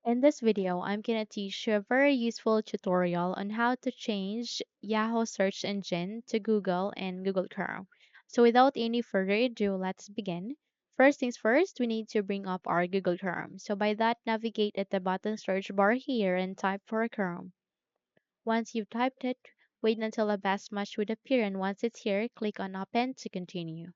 In this video, I'm gonna teach you a very useful tutorial on how to change Yahoo search engine to Google and Google Chrome. So without any further ado, let's begin. First things first, we need to bring up our Google Chrome. So by that, navigate at the button search bar here and type for Chrome. Once you've typed it, wait until a best match would appear, and once it's here, click on Open to continue.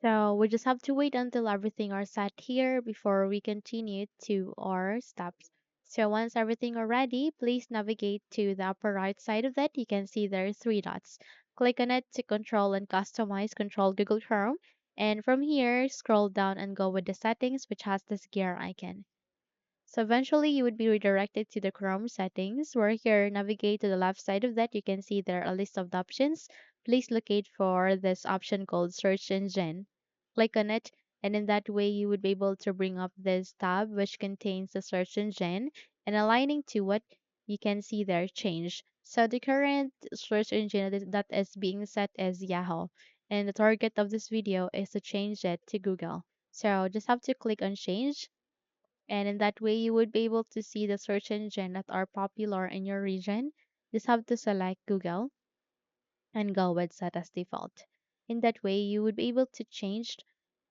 So we just have to wait until everything are set here before we continue to our steps. So once everything are ready, please navigate to the upper right side of it. You can see there are three dots. Click on it to control and customize control Google Chrome. And from here, scroll down and go with the settings, which has this gear icon. So eventually you would be redirected to the Chrome settings where here navigate to the left side of that you can see there are a list of the options. Please locate for this option called search engine. Click on it and in that way you would be able to bring up this tab which contains the search engine and aligning to what you can see there change. So the current search engine that is being set as Yahoo and the target of this video is to change it to Google. So just have to click on change and in that way you would be able to see the search engine that are popular in your region. Just have to select Google and go with set as default. In that way you would be able to change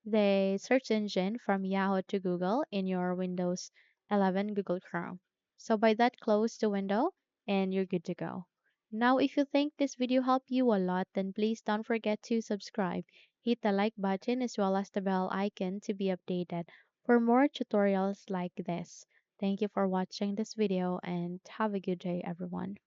the search engine from Yahoo to Google in your Windows 11 Google Chrome. So by that close the window and you're good to go. Now if you think this video helped you a lot then please don't forget to subscribe. Hit the like button as well as the bell icon to be updated for more tutorials like this. Thank you for watching this video and have a good day everyone.